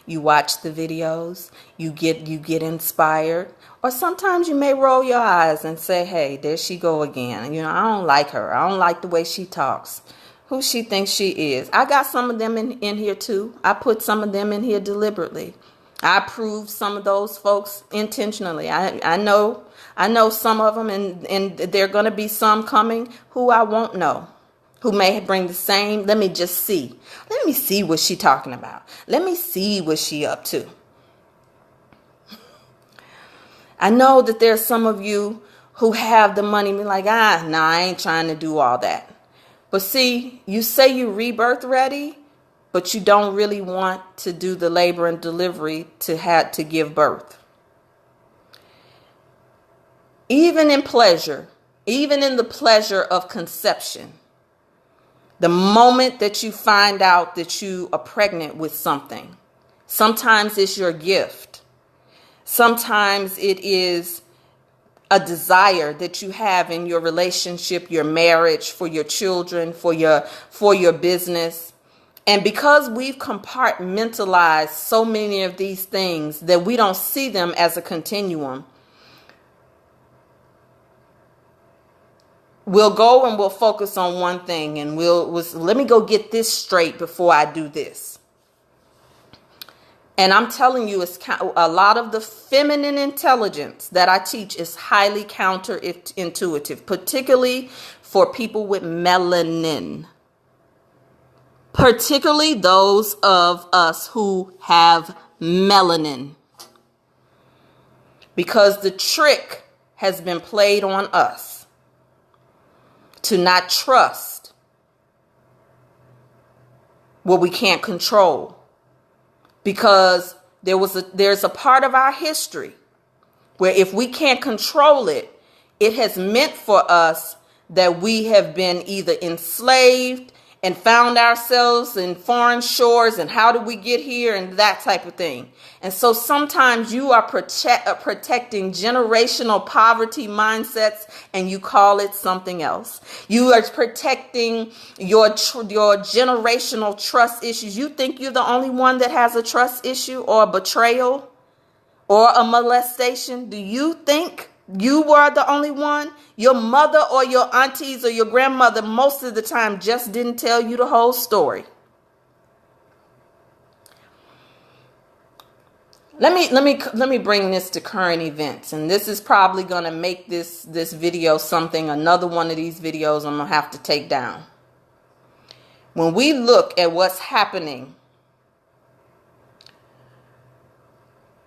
you watch the videos, you get inspired, or sometimes you may roll your eyes and say, "Hey, there she go again. I don't like her. I don't like the way she talks. Who she thinks she is." I got some of them in here too. I put some of them in here deliberately. I approved some of those folks intentionally. I know some of them, and there are going to be some coming who I won't know, who may bring the same. Let me just see. Let me see what she talking about. Let me see what she up to. I know that there's some of you who have the money and be like, I ain't trying to do all that. But see, you say you rebirth ready, but you don't really want to do the labor and delivery to give birth. Even in pleasure, even in the pleasure of conception, the moment that you find out that you are pregnant with something, sometimes it's your gift. Sometimes it is a desire that you have in your relationship, your marriage, for your children, for your business. And because we've compartmentalized so many of these things that we don't see them as a continuum, we'll go and we'll focus on one thing and let me go get this straight before I do this. And I'm telling you, it's a lot of the feminine intelligence that I teach is highly counterintuitive, particularly for people with melanin. Particularly those of us who have melanin. Because the trick has been played on us to not trust what we can't control. Because there's a part of our history where if we can't control it, it has meant for us that we have been either enslaved and found ourselves in foreign shores and how did we get here and that type of thing. And so sometimes you are protecting generational poverty mindsets and you call it something else. You are protecting your generational trust issues. You think you're the only one that has a trust issue or a betrayal or a molestation? Do you think you were the only one? Your mother or your aunties or your grandmother most of the time just didn't tell you the whole story. Let me bring this to current events, and this is probably going to make this video another one of these videos I'm going to have to take down. When we look at what's happening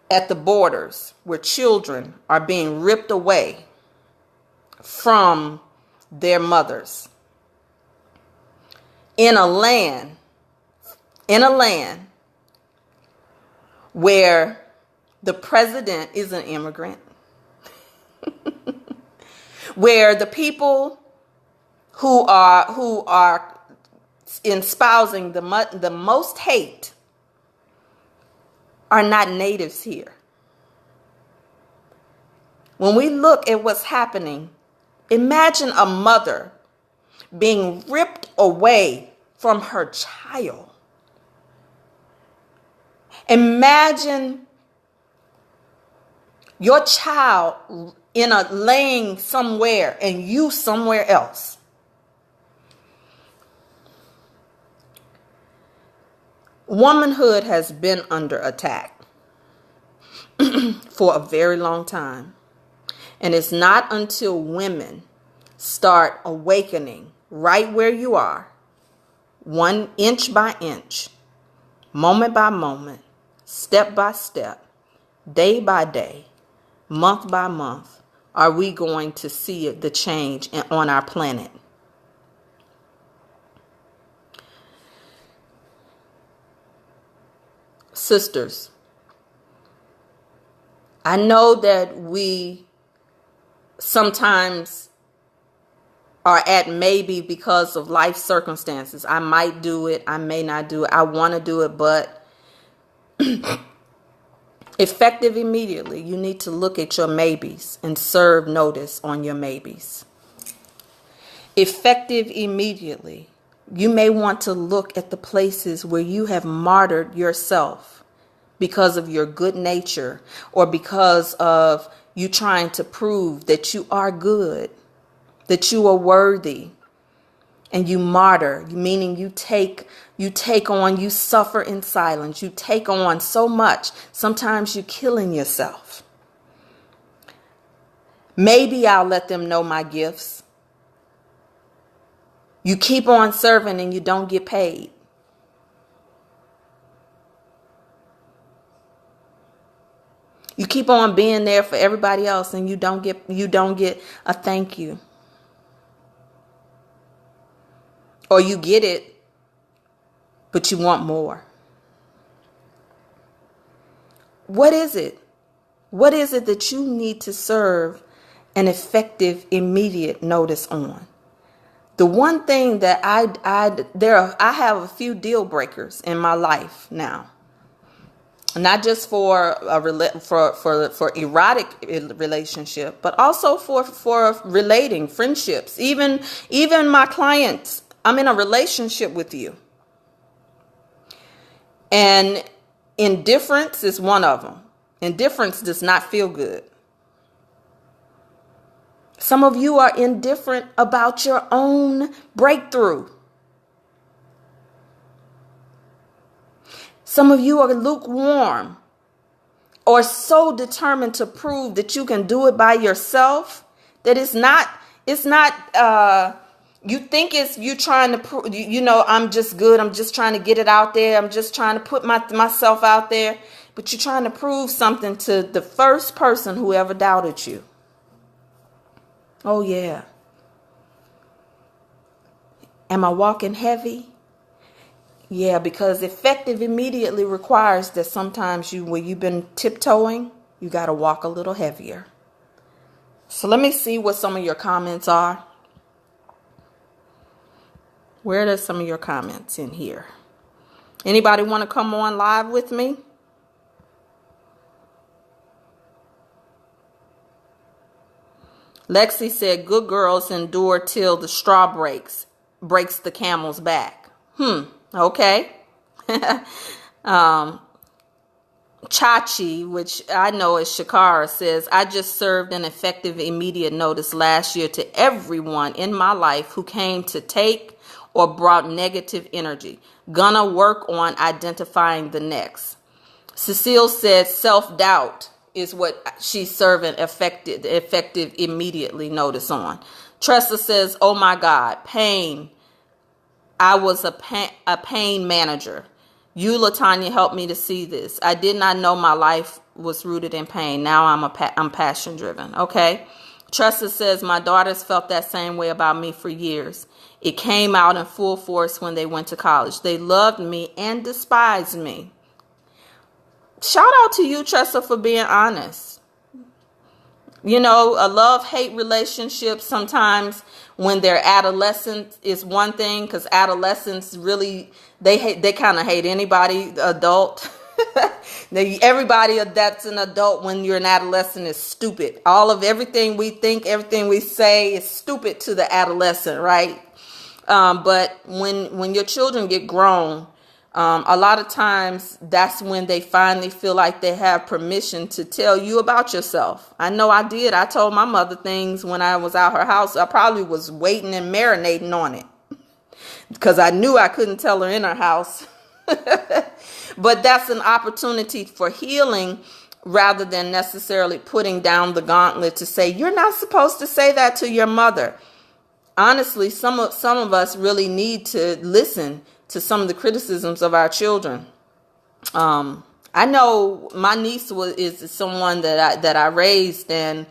at the borders where children are being ripped away from their mothers in a land where the president is an immigrant, where the people who are espousing the most hate are not natives here. When we look at what's happening, imagine a mother being ripped away from her child. Imagine your child laying somewhere and you somewhere else. Womanhood has been under attack for a very long time. And it's not until women start awakening right where you are, 1 inch by inch, moment by moment, step by step, day by day, month by month, are we going to see the change on our planet. Sisters, I know that we sometimes are at maybe because of life circumstances. I might do it. I may not do it. I want to do it, but effective immediately. You need to look at your maybes and serve notice on your maybes. Effective immediately. You may want to look at the places where you have martyred yourself because of your good nature or because of you trying to prove that you are good, that you are worthy, and you martyr, meaning you take on, you suffer in silence, you take on so much. Sometimes you're killing yourself. Maybe I'll let them know my gifts. You keep on serving and you don't get paid. You keep on being there for everybody else and you don't get a thank you. Or you get it, but you want more. What is it? What is it that you need to serve an effective, immediate notice on? The one thing that I have a few deal breakers in my life now. Not just for erotic relationship, but also for relating friendships. Even my clients, I'm in a relationship with you. And indifference is one of them. Indifference does not feel good. Some of you are indifferent about your own breakthrough. Some of you are lukewarm or so determined to prove that you can do it by yourself that it's not, you think it's you trying to prove, I'm just good. I'm just trying to get it out there. I'm just trying to put myself out there. But you're trying to prove something to the first person who ever doubted you. Oh, yeah. Am I walking heavy? Yeah, because effective immediately requires that sometimes when you've been tiptoeing, you got to walk a little heavier. So let me see what some of your comments are. Where are some of your comments in here? Anybody want to come on live with me? Lexi said, good girls endure till the straw breaks the camel's back. Okay. Chachi, which I know is Shakara, says, I just served an effective immediate notice last year to everyone in my life who came to take or brought negative energy. Gonna work on identifying the next. Cecile said self-doubt is what she's serving effective immediately notice on. Tressa says, oh my God, pain. I was a pain manager. You, LaTanya, helped me to see this. I did not know my life was rooted in pain. Now I'm passion driven. Okay. Tressa says, my daughters felt that same way about me for years. It came out in full force when they went to college. They loved me and despised me. Shout out to you, Tressa, for being honest. A love-hate relationship sometimes when they're adolescent is one thing, because adolescents really, they kind of hate anybody adult. Everybody that's an adult when you're an adolescent is stupid. Everything we think, everything we say is stupid to the adolescent, right? But when your children get grown, a lot of times that's when they finally feel like they have permission to tell you about yourself. I know I did. I told my mother things when I was out her house. I probably was waiting and marinating on it because I knew I couldn't tell her in her house. But that's an opportunity for healing rather than necessarily putting down the gauntlet to say, you're not supposed to say that to your mother. Honestly, some of us really need to listen to some of the criticisms of our children. I know my niece is someone that I raised, and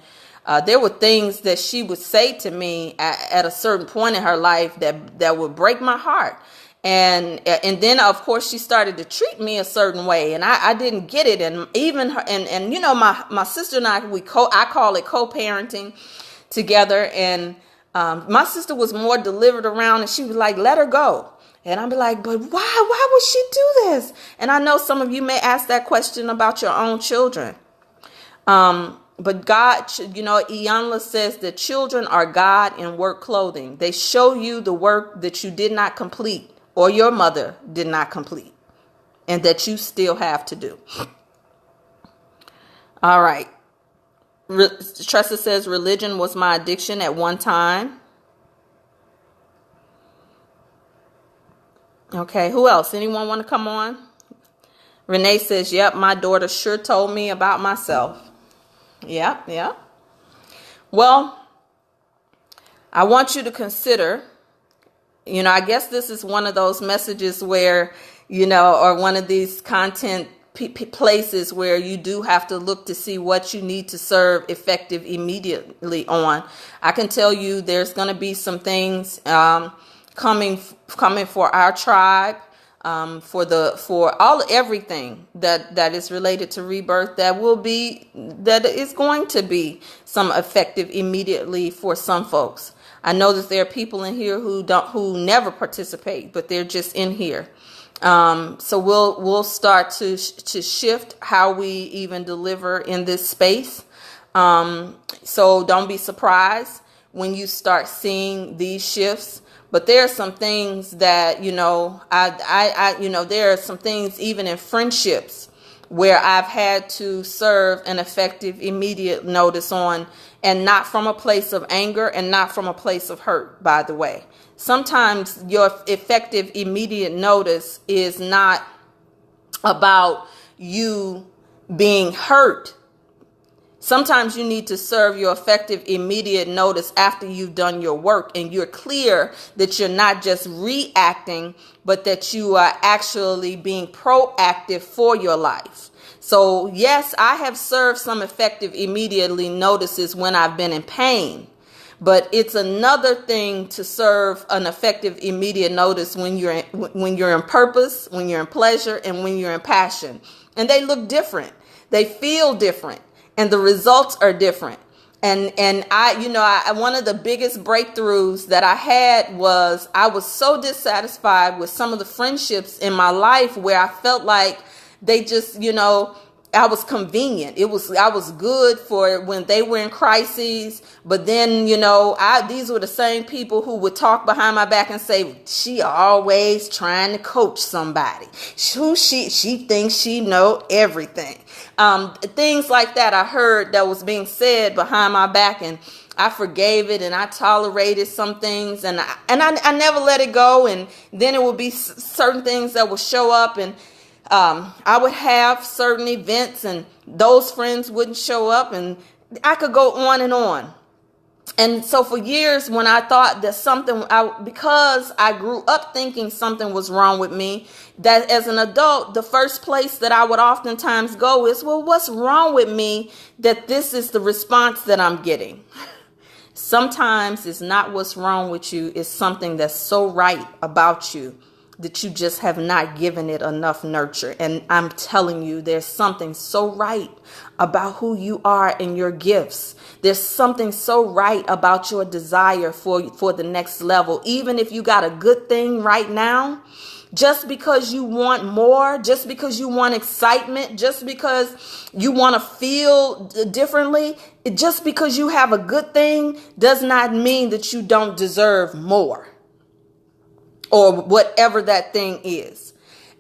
there were things that she would say to me at a certain point in her life that would break my heart. And then of course she started to treat me a certain way, and I didn't get it. And even her, and my sister and I call it co-parenting together. And my sister was more delivered around, and she was like, let her go. And I'd be like, but why would she do this? And I know some of you may ask that question about your own children. But God, Iyanla says that children are God in work clothing. They show you the work that you did not complete or your mother did not complete and that you still have to do. All right. Tressa says religion was my addiction at one time. Okay, who else? Anyone want to come on? Renee says, yep, my daughter sure told me about myself. Yeah. Well, I want you to consider, I guess this is one of those messages where, or one of these content places where you do have to look to see what you need to serve effective immediately on. I can tell you there's going to be some things coming for our tribe, for everything that is related to rebirth, that is going to be some effective immediately for some folks. I know that there are people in here who never participate, but they're just in here. So we'll start to shift how we even deliver in this space. So don't be surprised when you start seeing these shifts. But there are some things that, there are some things even in friendships where I've had to serve an effective immediate notice on, and not from a place of anger and not from a place of hurt, by the way. Sometimes your effective immediate notice is not about you being hurt. Sometimes you need to serve your effective immediate notice after you've done your work and you're clear that you're not just reacting, but that you are actually being proactive for your life. So yes, I have served some effective immediately notices when I've been in pain, but it's another thing to serve an effective immediate notice when you're in purpose, when you're in pleasure, and when you're in passion. And they look different. They feel different. And the results are different. And I one of the biggest breakthroughs that I had was I was so dissatisfied with some of the friendships in my life where I felt like they just, I was convenient. I was good for when they were in crises. But then, these were the same people who would talk behind my back and say, she always trying to coach somebody. She thinks she know everything. Things like that I heard that was being said behind my back, and I forgave it and I tolerated some things, and I never let it go. And then it would be certain things that would show up, and I would have certain events and those friends wouldn't show up, and I could go on and on. And so for years, when I thought that because I grew up thinking something was wrong with me, that as an adult, the first place that I would oftentimes go is, well, what's wrong with me that this is the response that I'm getting? Sometimes it's not what's wrong with you. It's something that's so right about you that you just have not given it enough nurture. And I'm telling you, there's something so right about who you are and your gifts. There's something so right about your desire for the next level. Even if you got a good thing right now, just because you want more, just because you want excitement, just because you want to feel differently, just because you have a good thing does not mean that you don't deserve more, or whatever that thing is.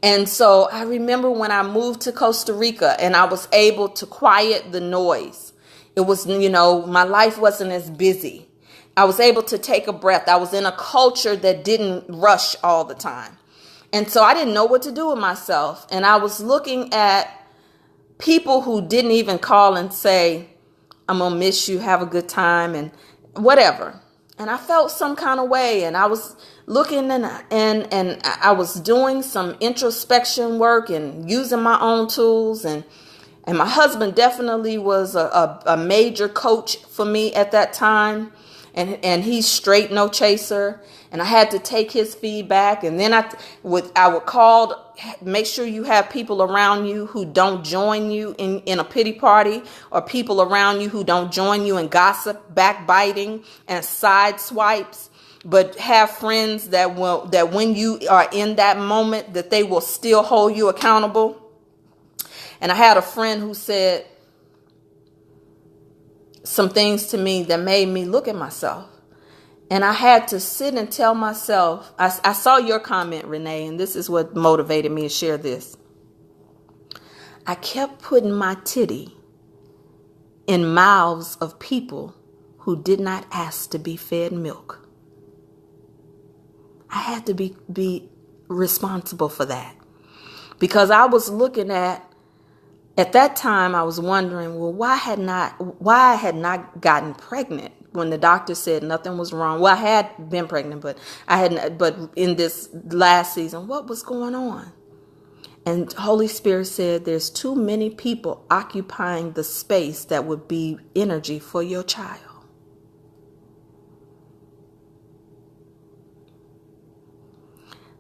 And so I remember when I moved to Costa Rica and I was able to quiet the noise. It was, my life wasn't as busy. I was able to take a breath. I was in a culture that didn't rush all the time. And so I didn't know what to do with myself. And I was looking at people who didn't even call and say, I'm going to miss you, have a good time, and whatever. And I felt some kind of way, and I was looking and I was doing some introspection work and using my own tools. And my husband definitely was a major coach for me at that time. And he's straight, no chaser. And I had to take his feedback. And then I would call, make sure you have people around you who don't join you in a pity party, or people around you who don't join you in gossip, backbiting, and side swipes. But have friends that when you are in that moment, that they will still hold you accountable. And I had a friend who said some things to me that made me look at myself. And I had to sit and tell myself, I saw your comment, Renee, and this is what motivated me to share this. I kept putting my titty in mouths of people who did not ask to be fed milk. I had to be responsible for that, because I was looking at that time, I was wondering, well, why I had not gotten pregnant when the doctor said nothing was wrong. Well, I had been pregnant, but in this last season, what was going on? And Holy Spirit said, there's too many people occupying the space that would be energy for your child.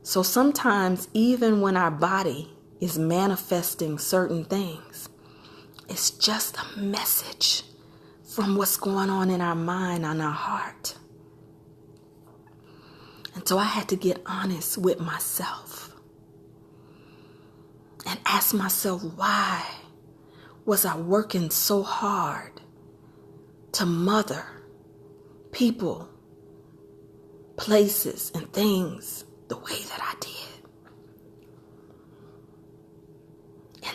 So sometimes, even when our body is manifesting certain things, it's just a message from what's going on in our mind, on our heart. And so I had to get honest with myself and ask myself, why was I working so hard to mother people places and things the way that I did?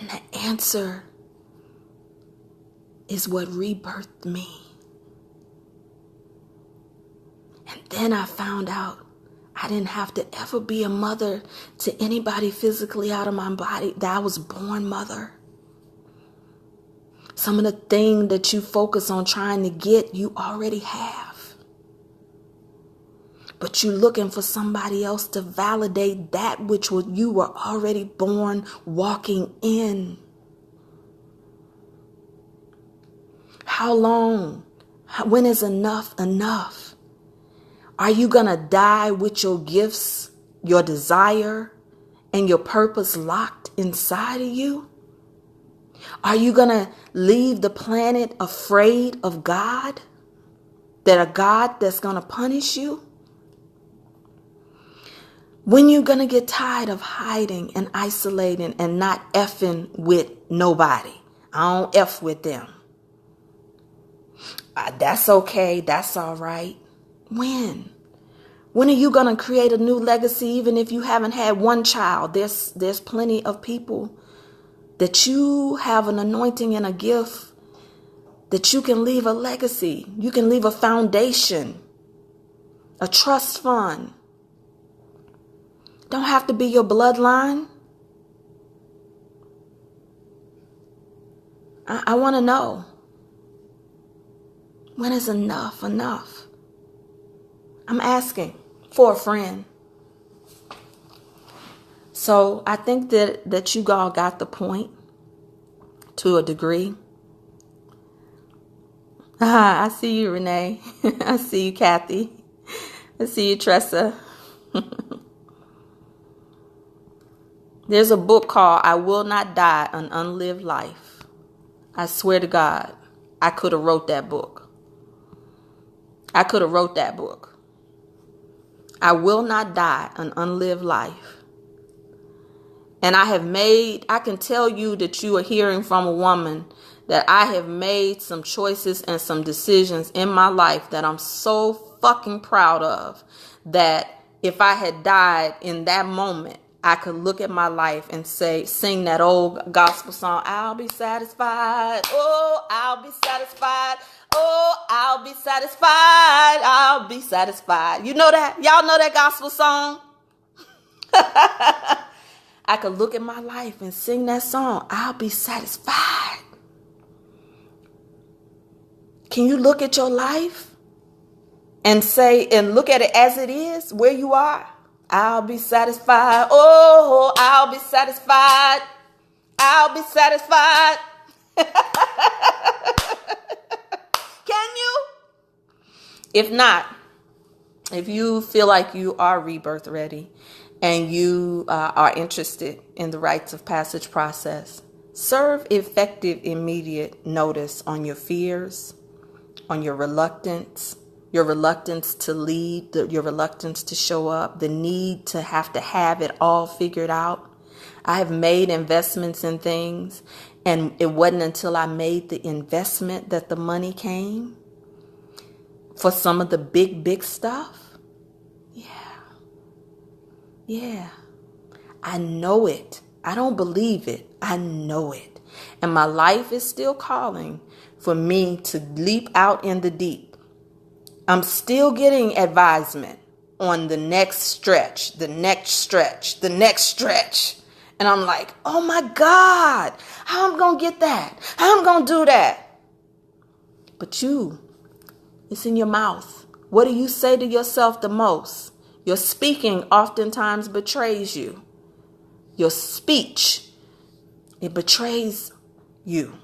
And the answer is what rebirthed me. And then I found out I didn't have to ever be a mother to anybody physically out of my body, that I was born mother. Some of the things that you focus on trying to get, you already have. But you're looking for somebody else to validate that which you were already born walking in. How long? When is enough enough? Are you going to die with your gifts, your desire, and your purpose locked inside of you? Are you going to leave the planet afraid of God? That a God that's going to punish you? When you going to get tired of hiding and isolating and not effing with nobody? I don't F with them. That's okay. That's all right. When? When are you going to create a new legacy even if you haven't had one child? There's plenty of people that you have an anointing and a gift that you can leave a legacy. You can leave a foundation, a trust fund. Don't have to be your bloodline. I want to know. When is enough enough? I'm asking for a friend. So I think that you all got the point to a degree. I see you, Renee. I see you, Kathy. I see you, Tressa. There's a book called I Will Not Die, An Unlived Life. I swear to God, I could have wrote that book. I could have wrote that book. I will not die, an unlived life. And I can tell you that you are hearing from a woman that I have made some choices and some decisions in my life that I'm so fucking proud of, that if I had died in that moment, I could look at my life and sing that old gospel song, I'll be satisfied. Oh, I'll be satisfied. Oh, I'll be satisfied. I'll be satisfied. You know that? Y'all know that gospel song? I could look at my life and sing that song. I'll be satisfied. Can you look at your life and look at it as it is, where you are? I'll be satisfied. Oh, I'll be satisfied. I'll be satisfied. Can you? If not, if you feel like you are rebirth ready and you are interested in the rites of passage process, serve effective immediate notice on your fears, on your reluctance to lead, your reluctance to show up, the need to have it all figured out. I have made investments in things, and it wasn't until I made the investment that the money came for some of the big stuff. Yeah. I know it. I don't believe it. I know it. And my life is still calling for me to leap out in the deep. I'm still getting advisement on the next stretch. And I'm like, oh my God, how I'm going to get that? How I'm going to do that? But it's in your mouth. What do you say to yourself the most? Your speaking oftentimes betrays you. Your speech, it betrays you.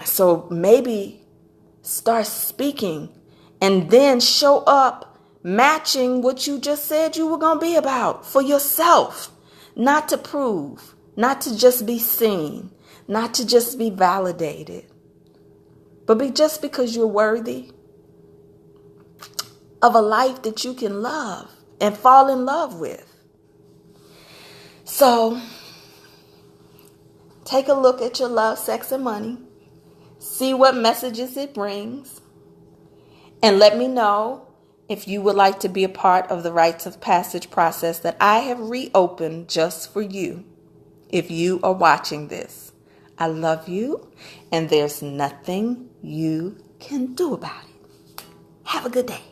So maybe start speaking and then show up matching what you just said you were going to be about for yourself. Not to prove, not to just be seen, not to just be validated, but just because you're worthy of a life that you can love and fall in love with. So take a look at your love, sex, and money. See what messages it brings. And let me know If you would like to be a part of the rites of passage process that I have reopened just for you, if you are watching this, I love you, and there's nothing you can do about it. Have a good day.